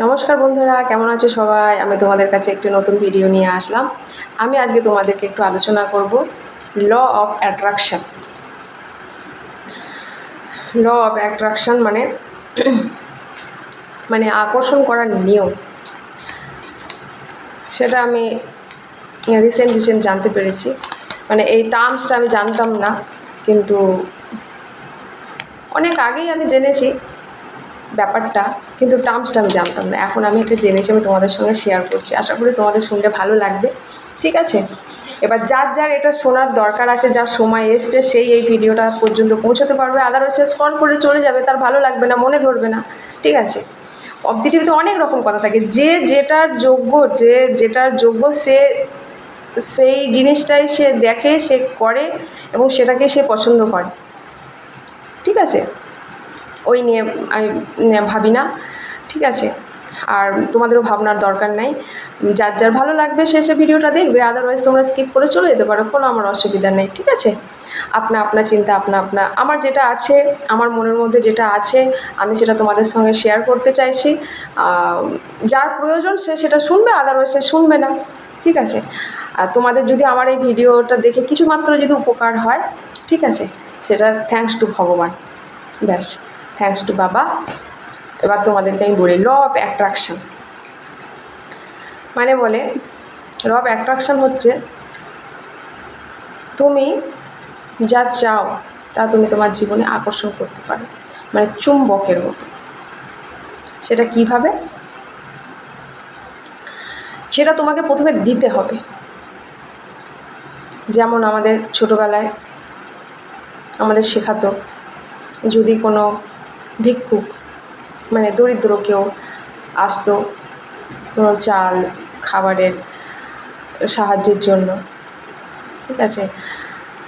নমস্কার বন্ধুরা, কেমন আছো সবাই? আমি তোমাদের কাছে একটি নতুন ভিডিও নিয়ে আসলাম। আমি আজকে তোমাদেরকে একটু আলোচনা করব law of attraction. Law of attraction মানে আকর্ষণ করার নিয়ম। সেটা আমি রিসেন্ট জানতে পেরেছি। মানে এই টার্মসটা আমি জানতাম না, কিন্তু অনেক আগেই আমি জেনেছি ব্যাপারটা, কিন্তু টার্মসটা আমি জানতাম না। এখন আমি এটা জেনেছি, আমি তোমাদের সঙ্গে শেয়ার করছি। আশা করি তোমাদের শুনলে ভালো লাগবে। ঠিক আছে, এবার যার এটা শোনার দরকার আছে, যার সময় এসছে, সেই এই ভিডিওটা পর্যন্ত পৌঁছাতে পারবে। আদারওয়াইজ সে স্ক্রল করে চলে যাবে, তার ভালো লাগবে না, মনে ধরবে না। ঠিক আছে, পৃথিবীতে অনেক রকম কথা থাকে। যে যেটার যোগ্য সে সেই জিনিসটাই সে দেখে, সে করে এবং সেটাকে সে পছন্দ করে। ঠিক আছে, ওই নিয়ে আমি ভাবি না। ঠিক আছে, আর তোমাদেরও ভাবনার দরকার নাই। যার ভালো লাগবে সে ভিডিওটা দেখবে, আদারওয়াইজ তোমরা স্কিপ করে চলে যেতে পারো, কোনো আমার অসুবিধা নেই। ঠিক আছে, আপনা চিন্তা, আপনা আমার যেটা আছে, আমার মনের মধ্যে যেটা আছে, আমি সেটা তোমাদের সঙ্গে শেয়ার করতে চাইছি। যার প্রয়োজন সে সেটা শুনবে, আদারওয়াইজ সে শুনবে না। ঠিক আছে, আর তোমাদের যদি আমার এই ভিডিওটা দেখে কিছু মাত্র যদি উপকার হয়, ঠিক আছে, সেটা থ্যাঙ্কস টু ভগবান, ব্যাস, থ্যাঙ্কস টু বাবা। এবার তোমাদেরকে আমি বলি ল অফ অ্যাট্রাকশন মানে বলে, ল অফ অ্যাট্রাকশন হচ্ছে তুমি যা চাও তা তুমি তোমার জীবনে আকর্ষণ করতে পারো, মানে চুম্বকের মতো। সেটা কিভাবে? সেটা তোমাকে প্রথমে দিতে হবে। যেমন আমাদের ছোটোবেলায় আমাদের শেখাতো, যদি কোনো ভিক্ষুক মানে দরিদ্র কেউ আসতো কোনো চাল খাবারের সাহায্যের জন্য, ঠিক আছে,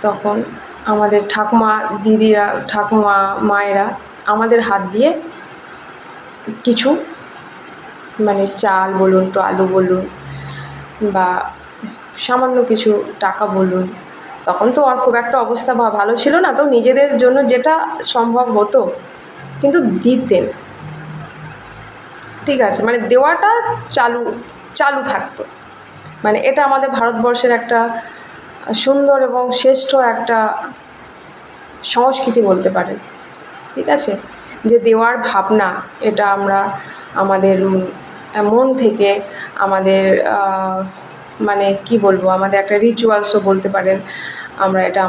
তখন আমাদের ঠাকুমা মায়েরা আমাদের হাত দিয়ে কিছু, মানে চাল বলুন, তো আলু বলুন, বা সামান্য কিছু টাকা বলুন, তখন তো আর খুব একটা অবস্থা ভালো ছিল না, তো নিজেদের জন্য যেটা সম্ভব হতো কিন্তু দিতেন। ঠিক আছে, মানে দেওয়াটা চালু থাকতো। মানে এটা আমাদের ভারতবর্ষের একটা সুন্দর এবং শ্রেষ্ঠ একটা সংস্কৃতি বলতে পারেন। ঠিক আছে, যে দেওয়ার ভাবনা, এটা আমরা আমাদের মন থেকে, আমাদের মানে কি বলবো, আমাদের একটা রিচুয়ালসও বলতে পারেন। আমরা এটা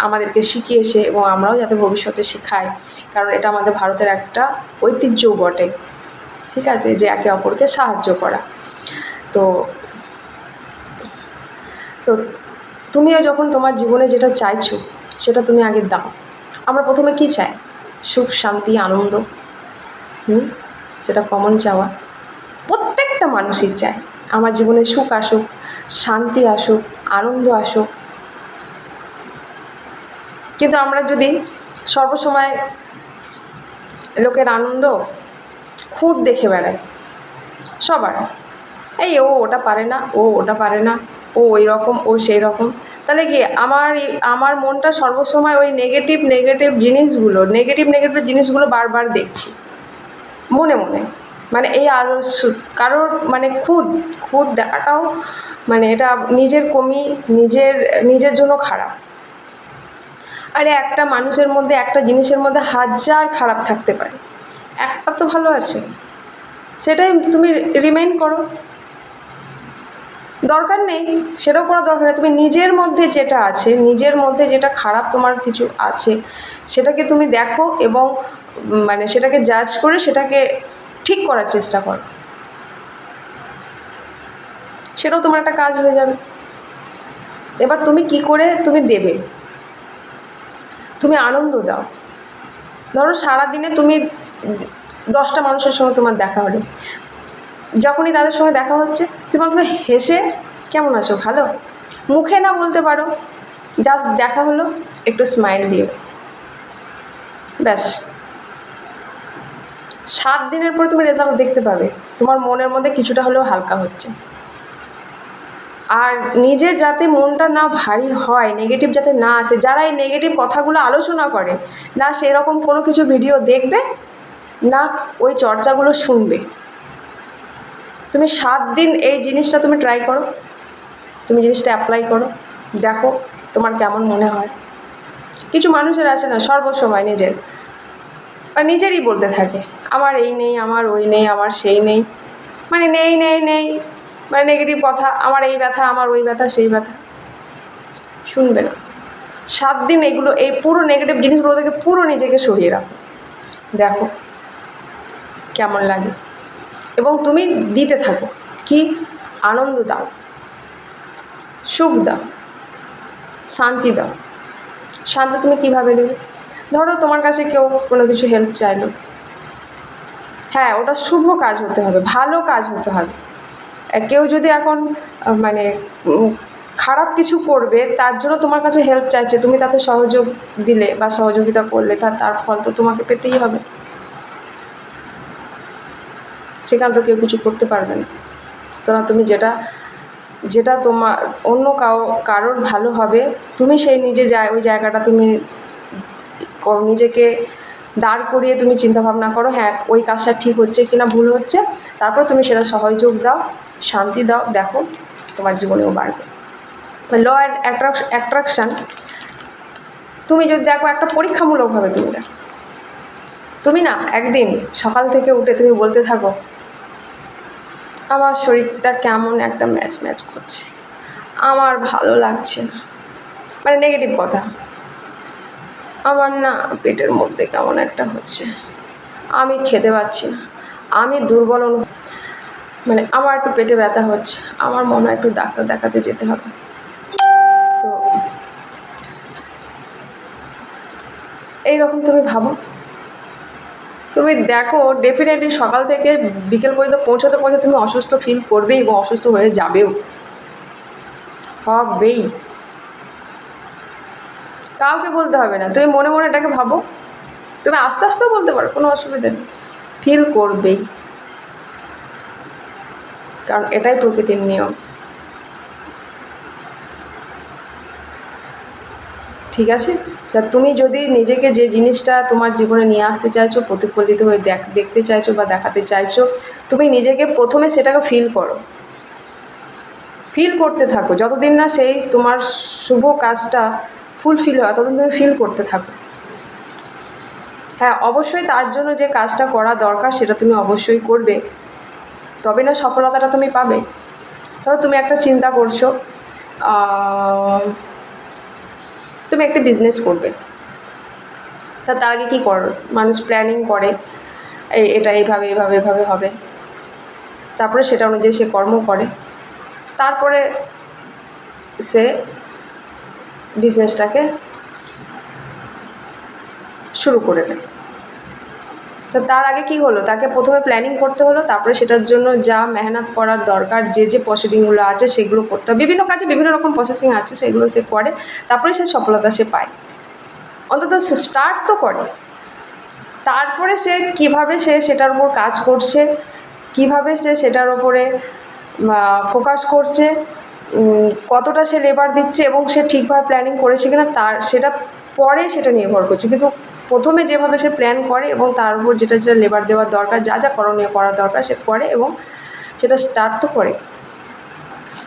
আমাদেরকে শিখিয়েছে এবং আমরাও যাতে ভবিষ্যতে শেখাই, কারণ এটা আমাদের ভারতের একটা ঐতিহ্যও বটে। ঠিক আছে, যে একে অপরকে সাহায্য করা। তো তো তুমিও যখন তোমার জীবনে যেটা চাইছো সেটা তুমি আগে দাও। আমরা প্রথমে কী চাই? সুখ, শান্তি, আনন্দ। সেটা কমন চাওয়া, প্রত্যেকটা মানুষই চায় আমার জীবনে সুখ আসুক, শান্তি আসুক, আনন্দ আসুক। কিন্তু আমরা যদি সর্বসময় লোকের আনন্দ খুঁত দেখে বেড়াই সবার, এই ও ওটা পারে না, ও ওটা পারে না, ও ওই রকম, ও সেই রকম, তাহলে কি আমার মনটা সর্বসময় ওই নেগেটিভ জিনিসগুলো বারবার দেখছি মনে মনে। মানে এই আরও কারোর মানে খুদ দেখাটাও, মানে এটা নিজের কমি, নিজের জন্য খারাপ। আরে একটা মানুষের মধ্যে, একটা জিনিসের মধ্যে হাজার খারাপ থাকতে পারে, একটা তো ভালো আছে, সেটাই তুমি রিমাইন্ড করো। দরকার নেই সেটাও করার দরকার নেই। তুমি নিজের মধ্যে যেটা আছে, নিজের মধ্যে যেটা খারাপ তোমার কিছু আছে, সেটাকে তুমি দেখো এবং মানে সেটাকে জাজ করে সেটাকে ঠিক করার চেষ্টা করো। সেটাও তোমার একটা কাজ হয়ে যাবে। এবার তুমি কি করে তুমি দেবে? তুমি আনন্দ দাও। ধরো সারাদিনে তুমি 10টা মানুষের সঙ্গে তোমার দেখা হলো, যখনই তাদের সঙ্গে দেখা হচ্ছে তুমি অন্তত হেসে, কেমন আছো, ভালো, মুখে না বলতে পারো, জাস্ট দেখা হলো, একটু স্মাইল দিও, ব্যাস। 7 দিনের পর তুমি রেজাল্ট দেখতে পাবে, তোমার মনের মধ্যে কিছুটা হলেও হালকা হচ্ছে। আর নিজে যাতে মনটা না ভারী হয়, নেগেটিভ যাতে না আসে, যারা এই নেগেটিভ কথাগুলো আলোচনা করে না সেরকম কোনো কিছু ভিডিও দেখবে না, ওই চর্চাগুলো শুনবে। তুমি 7 দিন এই জিনিসটা তুমি ট্রাই করো, তুমি জিনিসটা অ্যাপ্লাই করো, দেখো তোমার কেমন মনে হয়। কিছু মানুষের আছে না সর্বসময় নিজেরই বলতে থাকে, আমার এই নেই, আমার ওই নেই, আমার সেই নেই, মানে নেই নেই নেই, মানে নেগেটিভ কথা, আমার এই ব্যথা, আমার ওই ব্যথা, সেই ব্যথা। শুনবে না। 7 দিন এগুলো, এই পুরো নেগেটিভ জিনিসগুলো থেকে পুরো নিজেকে সরিয়ে রাখো, দেখো কেমন লাগে। এবং তুমি দিতে থাকো, কি আনন্দ দাও, সুখ দাও, শান্তি দাও। শান্তি তুমি কিভাবে দেবে? ধরো তোমার কাছে কেউ কোনো কিছু হেল্প চাইলো, হ্যাঁ ওটা শুভ কাজ হতে হবে, ভালো কাজ হতে হবে। কেউ যদি এখন মানে খারাপ কিছু করবে, তার জন্য তোমার কাছে হেল্প চাইছে, তুমি তাতে সহযোগ দিলে বা সহযোগিতা করলে, তার ফল তো তোমাকে পেতেই হবে। সেখানে তো কেউ কিছু করতে পারবে না। তুমি যেটা তোমার অন্য কারোর ভালো হবে, তুমি সেই ওই জায়গাটা তুমি নিজেকে দাঁড় করিয়ে তুমি চিন্তাভাবনা করো, হ্যাঁ ওই কাজটা ঠিক হচ্ছে কিনা, ভুল হচ্ছে, তারপর তুমি সেটা সহযোগ দাও, শান্তি দাও, দেখো তোমার জীবনেও বাড়বে। ল অ্যান্ড অ্যাট্রাকশান তুমি যদি দেখো, একটা পরীক্ষামূলকভাবে তুমি দেখো, তুমি না একদিন সকাল থেকে উঠে তুমি বলতে থাকো, আমার শরীরটা কেমন একটা ম্যাচ করছে, আমার ভালো লাগছে না, মানে নেগেটিভ কথা, আমার না পেটের মধ্যে কেমন একটা হচ্ছে, আমি খেতে পারছি না, আমি দুর্বল মানে আমার একটু পেটে ব্যথা হচ্ছে, আমার মনে হয় একটু ডাক্তার দেখাতে যেতে হবে। তো এইরকম তুমি ভাবো, তুমি দেখো ডেফিনেটলি সকাল থেকে বিকেল পর্যন্ত পৌঁছতে তুমি অসুস্থ ফিল করবেই এবং অসুস্থ হয়ে যাবেও, হবেই। কাউকে বলতে হবে না, তুমি মনে মনে এটাকে ভাবো, তুমি আস্তে আস্তেও বলতে পারো, কোনো অসুবিধা নেই, ফিল করবেই, কারণ এটাই প্রকৃতির নিয়ম। ঠিক আছে? তা তুমি যদি নিজেকে যে জিনিসটা তোমার জীবনে নিয়ে আসতে চাইছো, প্রতিফলিত হয়ে দেখতে চাইছো বা দেখাতে চাইছো, তুমি নিজেকে প্রথমে সেটাকে ফিল করতে থাকো, যতদিন না সেই তোমার শুভ কাজটা ফুলফিল হয় ততদিন তুমি ফিল করতে থাকো। হ্যাঁ অবশ্যই তার জন্য যে কাজটা করা দরকার সেটা তুমি অবশ্যই করবে, তবে না সফলতাটা তুমি পাবে। ধরো তুমি একটা চিন্তা করছো, তুমি একটা বিজনেস করবে, তার আগে কী করো, মানুষ প্ল্যানিং করে, এটা এইভাবে এভাবে এভাবে হবে, তারপরে সেটা অনুযায়ী সে কর্ম করে, তারপরে সে বিজনেসটাকে শুরু করে দেয়। তো তার আগে কী হলো, তাকে প্রথমে প্ল্যানিং করতে হলো, তারপরে সেটার জন্য যা মেহনত করার দরকার, যে প্রসেসিংগুলো আছে সেগুলো করতে হবে, বিভিন্ন কাজে বিভিন্ন রকম প্রসেসিং আছে, সেগুলো সে করে, তারপরে সে সফলতা সে পায়, অন্তত সে স্টার্ট তো করে। তারপরে সে কীভাবে সে সেটার উপর কাজ করছে, কিভাবে সে সেটার ওপরে ফোকাস করছে, কতটা সে লেবার দিচ্ছে এবং সে ঠিকভাবে প্ল্যানিং করেছে কিনা, সেটা পরে সেটা নির্ভর করছে। কিন্তু প্রথমে যেভাবে সে প্ল্যান করে এবং তার উপর যেটা লেবার দেওয়ার দরকার, যা করণীয় করার দরকার সে করে এবং সেটা স্টার্ট তো করে।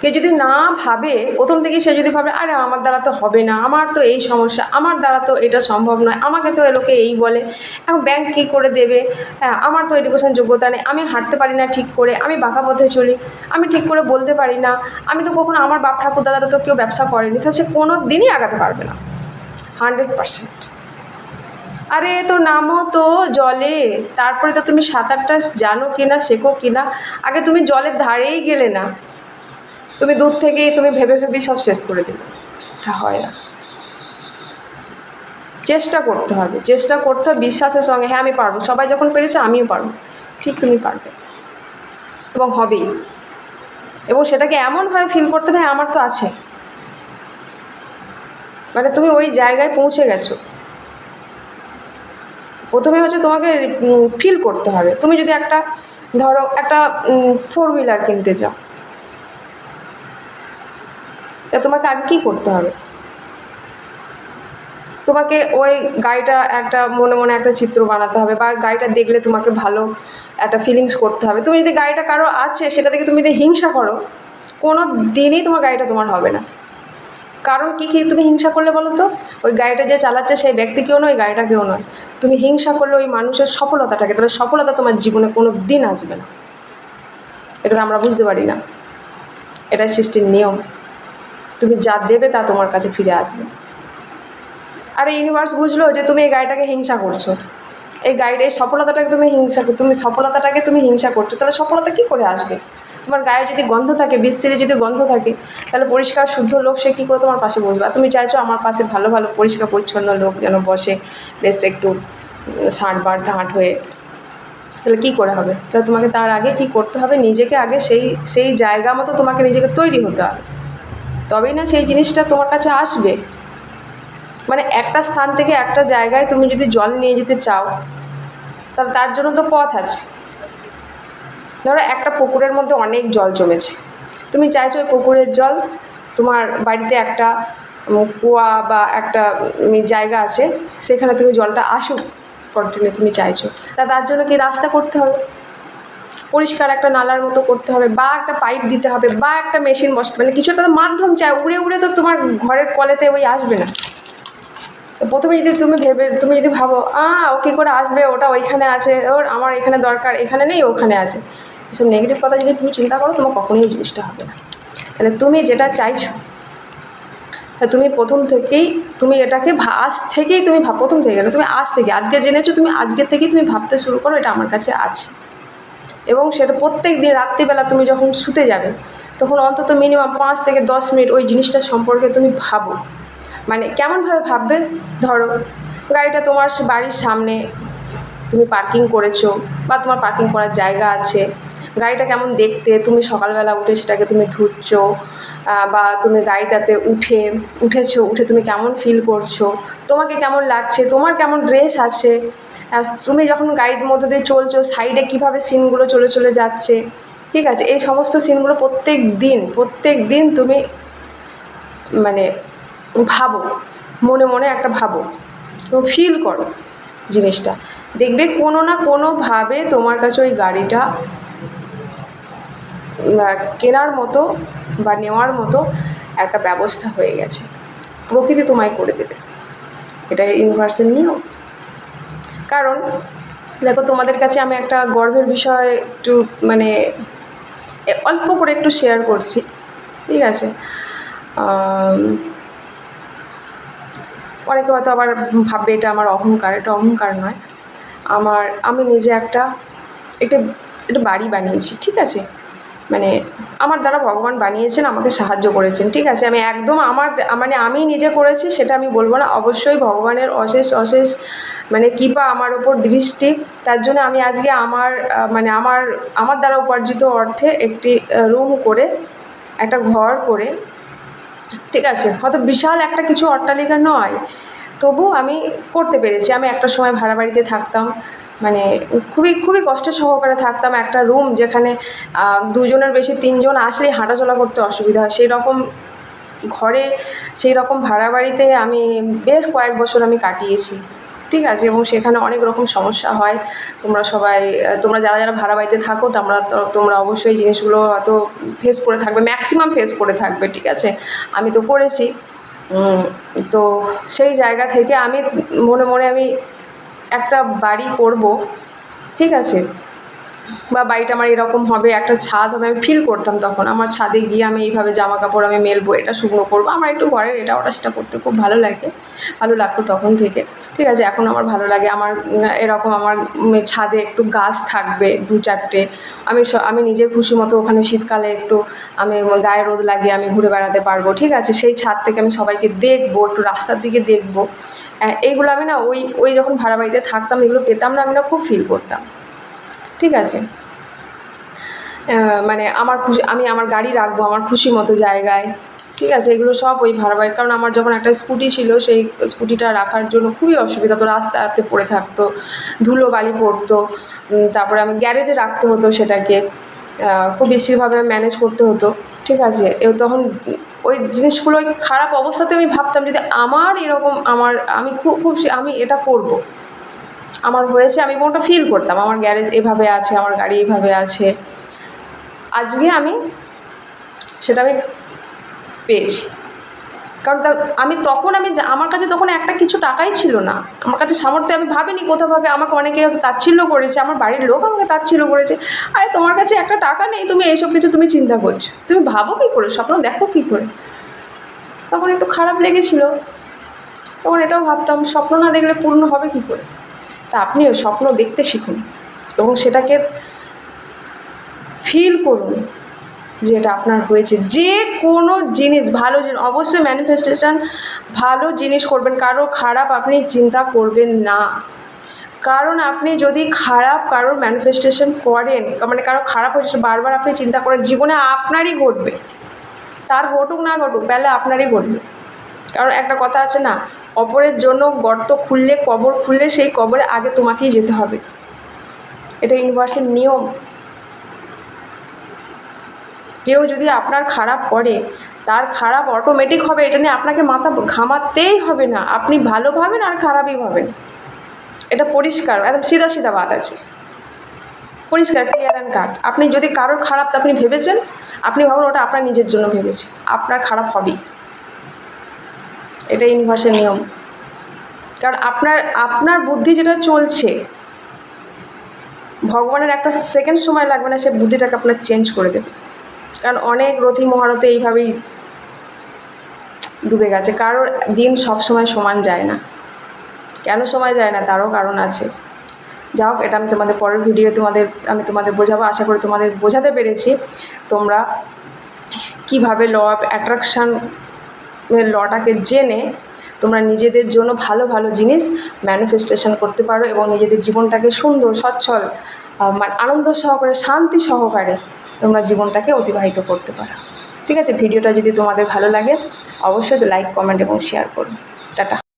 কেউ যদি না ভাবে প্রথম থেকেই, সে যদি ভাবে আরে আমার দ্বারা তো হবে না, আমার তো এই সমস্যা, আমার দ্বারা তো এটা সম্ভব নয়, আমাকে তো লোকে এই বলে, এখন ব্যাংক কী করে দেবে, হ্যাঁ আমার তো এডুকেশন যোগ্যতা নেই, আমি হাঁটতে পারি না ঠিক করে, আমি বাঁকা পথে চলি, আমি ঠিক করে বলতে পারি না, আমি তো কখনো, আমার বাপ ঠাকুর দাদারা তো কেউ ব্যবসা করেনি, তো সে কোনো দিনই আগাতে পারবে না 100%। আরে তো নামো তো জলে, তারপরে তো তুমি সাঁতারটা জানো কিনা, শেখো কিনা, আগে তুমি জলের ধারেই গেলে না, তুমি দূর থেকেই তুমি ভেবেই সব শেষ করে দিলে, এটা হয় না। চেষ্টা করতে হবে বিশ্বাসের সঙ্গে, হ্যাঁ আমি পারবো, সবাই যখন পেরেছে আমিও পারবো, ঠিক তুমি পারবে এবং হবেই। এবং সেটাকে এমনভাবে ফিল করতে হবে, আমার তো আছে, মানে তুমি ওই জায়গায় পৌঁছে গেছো। প্রথমে হচ্ছে তোমাকে ফিল করতে হবে। তুমি যদি ধরো একটা 4 হুইলার কিনতে চাও, তা তোমাকে আগে কী করতে হবে, তোমাকে ওই গাড়িটা মনে মনে একটা চিত্র বানাতে হবে, বা গাড়িটা দেখলে তোমাকে ভালো একটা ফিলিংস করতে হবে। তুমি যদি গাড়িটা কারো আছে সেটা থেকে তুমি যদি হিংসা করো, কোনো দিনই তোমার গাড়িটা তোমার হবে না। কারণ কী তুমি হিংসা করলে বলো তো? ওই গাড়িটা যে চালাচ্ছে সেই ব্যক্তি কেউ নয়, গাড়িটা কেউ নয়। তুমি হিংসা করলে ওই মানুষের সফলতাটাকে, তাহলে সফলতা তোমার জীবনে কোনো দিন আসবে না। এটা আমরা বুঝতে পারি না। এটাই সৃষ্টির নিয়ম। তুমি যা দেবে তা তোমার কাছে ফিরে আসবে। আর এই ইউনিভার্স বুঝলো যে তুমি এই গাড়িটাকে হিংসা করছো, এই সফলতাটাকে তুমি হিংসা করছো, তাহলে সফলতা কী করে আসবে? তোমার গায়ে যদি গন্ধ থাকে, বিশ্রী যদি গন্ধ থাকে, তাহলে পরিষ্কার শুদ্ধ লোক সে কী করে তোমার পাশে বসবে? আর তুমি চাইছো আমার পাশে ভালো ভালো পরিষ্কার পরিচ্ছন্ন লোক যেন বসে, বেশ একটু ষাঁট বাঁট হাঁট হয়ে, তাহলে কী করে হবে? তাহলে তোমাকে তার আগে কী করতে হবে? নিজেকে আগে সেই জায়গা মতো তোমাকে নিজেকে তৈরি হতে হবে, তবেই না সেই জিনিসটা তোমার কাছে আসবে। মানে একটা স্থান থেকে একটা জায়গায় তুমি যদি জল নিয়ে যেতে চাও, তাহলে তার জন্য তো পথ আছে। ধরো একটা পুকুরের মধ্যে অনেক জল জমেছে, তুমি চাইছো ওই পুকুরের জল তোমার বাড়িতে একটা কুয়া বা একটা জায়গা আছে, সেখানে তুমি জলটা আসুক কন্টিনিউ তুমি চাইছো। তার জন্য কি রাস্তা করতে হবে, পরিষ্কার একটা নালার মতো করতে হবে, বা একটা পাইপ দিতে হবে, বা একটা মেশিন বসাতে, মানে কিছু একটা মাধ্যম চাই। উড়ে উড়ে তো তোমার ঘরের কলেতে ওই আসবে না। প্রথমে যদি তুমি যদি ভাবো ও কী করে আসবে, ওটা ওইখানে আছে, আমার এখানে দরকার, এখানে নেই ওখানে আছে, এসব নেগেটিভ কথা যদি তুমি চিন্তা করো, তোমার কখনোই ওই জিনিসটা হবে না। তাহলে তুমি যেটা চাইছো, তুমি প্রথম থেকেই তুমি এটাকে আজ থেকেই তুমি প্রথম থেকে না, তুমি আজ থেকে, আজকে জেনেছো, তুমি আজকের থেকেই তুমি ভাবতে শুরু করো এটা আমার কাছে আছে। এবং সেটা প্রত্যেক দিন রাত্রিবেলা তুমি যখন শুতে যাবে, তখন অন্তত মিনিমাম 5 থেকে 10 মিনিট ওই জিনিসটা সম্পর্কে তুমি ভাবো। মানে কেমনভাবে ভাববে? ধরো গাড়িটা তোমার বাড়ির সামনে তুমি পার্কিং করেছো, বা তোমার পার্কিং করার জায়গা আছে, গাড়িটা কেমন দেখতে, তুমি সকালবেলা উঠে সেটাকে তুমি ধুচ্ছো, বা তুমি গাড়িটাতে উঠে তুমি কেমন ফিল করছো, তোমাকে কেমন লাগছে, তোমার কেমন ড্রেস আছে, তুমি যখন গাড়ির মধ্যে দিয়ে চলছো সাইডে কীভাবে সিনগুলো চলে চলে যাচ্ছে, ঠিক আছে? এই সমস্ত সিনগুলো প্রত্যেক দিন তুমি মানে ভাবো, মনে মনে একটা ভাবো এবং ফিল করো জিনিসটা। দেখবে কোনো না কোনোভাবে তোমার কাছে ওই গাড়িটা কেনার মতো বা নেওয়ার মতো একটা ব্যবস্থা হয়ে গেছে, প্রকৃতি তোমায় করে দেবে। এটা ইউনিভার্সের নিয়ম। কারণ দেখো, তোমাদের কাছে আমি একটা গর্বের বিষয় একটু মানে অল্প করে একটু শেয়ার করছি, ঠিক আছে? অনেকে হয়তো আবার ভাববে এটা আমার অহংকার, এটা অহংকার নয়। আমি নিজে একটা বাড়ি বানিয়েছি, ঠিক আছে? মানে আমার দ্বারা ভগবান বানিয়েছেন, আমাকে সাহায্য করেছেন, ঠিক আছে? আমি একদম আমি নিজে করেছি সেটা আমি বলবো না, অবশ্যই ভগবানের অশেষ মানে কৃপা আমার ওপর দৃষ্টি। তার জন্য আমি আজকে আমার দ্বারা উপার্জিত অর্থে একটি রুম করে, একটা ঘর করে, ঠিক আছে? হয়তো বিশাল একটা কিছু অট্টালিকা নয়, তবু আমি করতে পেরেছি। আমি একটা সময় ভাড়া বাড়িতে থাকতাম, মানে খুবই কষ্ট সহকারে থাকতাম। একটা রুম যেখানে 2 জনের বেশি 3 জন আসলেই হাঁটাচলা করতে অসুবিধা হয়, সেই রকম ঘরে, সেই রকম ভাড়া বাড়িতে আমি বেশ কয়েক বছর আমি কাটিয়েছি, ঠিক আছে? এবং সেখানে অনেক রকম সমস্যা হয়। তোমরা যারা ভাড়া বাড়িতে থাকো, তোমরা অবশ্যই জিনিসগুলো হয়তো ফেস করে থাকবে, ম্যাক্সিমাম ফেস করে থাকবে, ঠিক আছে? আমি তো করেছি। তো সেই জায়গা থেকে আমি মনে আমি একটা বাড়ি করব, ঠিক আছে? বা বাড়িটা আমার এরকম হবে, একটা ছাদ হবে, আমি ফিল করতাম তখন। আমার ছাদে গিয়ে আমি এইভাবে জামা কাপড় আমি মেলবো, এটা শুকনো করবো, আমার একটু ঘরের এটা ওটা সেটা করতে খুব ভালো লাগতো তখন থেকে, ঠিক আছে? এখন আমার ভালো লাগে। আমার এরকম আমার ছাদে একটু গাছ থাকবে 2-4টে, আমি নিজের খুশি মতো ওখানে শীতকালে একটু আমি গায়ে রোদ লাগিয়ে আমি ঘুরে বেড়াতে পারবো, ঠিক আছে? সেই ছাদ থেকে আমি সবাইকে দেখবো, একটু রাস্তার দিকে দেখবো। এইগুলো আমি না ওই যখন ভাড়া বাড়িতে থাকতাম এগুলো পেতাম না, আমি না খুব ফিল করতাম, ঠিক আছে? মানে আমি আমার গাড়ি রাখবো আমার খুশি মতো জায়গায়, ঠিক আছে? এগুলো সব ওই ভাড়া বাড়ি। কারণ আমার যখন একটা স্কুটি ছিল, সেই স্কুটিটা রাখার জন্য খুবই অসুবিধা হতো, রাস্তাতে পড়ে থাকতো, ধুলো বালি পড়তো। তারপরে আমি গ্যারেজে রাখতে হতো সেটাকে, খুব বেশিভাবে ম্যানেজ করতে হতো, ঠিক আছে? তখন ওই জিনিসগুলো খারাপ অবস্থাতে আমি ভাবতাম যদি আমার এরকম আমি এটা করব, আমার হয়েছে, আমি কোনটা ফিল করতাম আমার গ্যারেজ এভাবে আছে, আমার গাড়ি এভাবে আছে, আজকে আমি সেটা আমি পেয়েছি। কারণ আমি তখন আমার কাছে তখন একটা কিছু টাকাই ছিল না, আমার কাছে সামর্থ্য, আমি ভাবিনি কোথাভাবে আমাকে অনেকে হয়তো তাচ্ছিল্য করেছে, আমার বাড়ির লোক আমাকে তাচ্ছিল্য করেছে, আরে তোমার কাছে একটা টাকা নেই, তুমি এইসব কিছু তুমি চিন্তা করছো, তুমি ভাবো কী করে, স্বপ্ন দেখো কী করে। তখন একটু খারাপ লেগেছিলো, তখন এটাও ভাবতাম স্বপ্ন না দেখলে পূর্ণ হবে কী করে। তা আপনিও স্বপ্ন দেখতে শিখুন এবং সেটাকে ফিল করুন যে এটা আপনার হয়েছে। যে কোনো জিনিস ভালো জিনিস অবশ্যই ম্যানিফেস্টেশন ভালো জিনিস করবেন, কারো খারাপ আপনি চিন্তা করবেন না। কারণ আপনি যদি কারোর ম্যানিফেস্টেশন করেন, মানে কারো খারাপ হয়েছে বারবার আপনি চিন্তা করেন, জীবনে আপনারই ঘটবে, তার ঘটুক না ঘটুক বেলা আপনারই ঘটবে। কারণ একটা কথা আছে না, অপরের জন্য গর্ত খুললে, কবর খুললে সেই কবরে আগে তোমাকেই যেতে হবে, এটা ইউনিভার্সের নিয়ম। কেউ যদি আপনার খারাপ করে তার খারাপ অটোমেটিক হবে, এটা নিয়ে আপনাকে মাথা ঘামাতেই হবে না, আপনি ভালো ভাবেন আর খারাপই ভাবেন, এটা পরিষ্কার, একদম সিধা সিধা বাত আছে, পরিষ্কার ক্লিয়ার অ্যান্ড কাট। আপনি যদি কারোর খারাপ আপনি ভেবেছেন, আপনি ভাবুন ওটা আপনার নিজের জন্য ভেবেছে, আপনার খারাপ হবেই, এটা ইউনিভার্সের নিয়ম। কারণ আপনার বুদ্ধি যেটা চলছে, ভগবানের একটা সেকেন্ড সময় লাগবে না সে বুদ্ধিটাকে আপনার চেঞ্জ করে দেবে। কারণ অনেক রথী মহারথী এইভাবেই ডুবে গেছে। কারোর দিন সব সময় সমান যায় না, কেন সময় যায় না তারও কারণ আছে। যাই হোক, এটা আমি তোমাদের পরের ভিডিও আমি তোমাদের বোঝাবো, আশা করি তোমাদের বোঝাতে পেরেছি। তোমরা কিভাবে ল অফ অ্যাট্রাকশান লটাকে জেনে তোমরা নিজেদের জন্য ভালো ভালো জিনিস ম্যানিফেস্টেশন করতে পারো এবং নিজেদের জীবনটাকে সুন্দর সচ্ছল মানে আনন্দ সহকারে শান্তি সহকারে তোমরা জীবনটাকে অতিবাহিত করতে পারো। ঠিক আছে, ভিডিওটা যদি তোমাদের ভালো লাগে অবশ্যই লাইক কমেন্ট এবং শেয়ার করো। টাটা।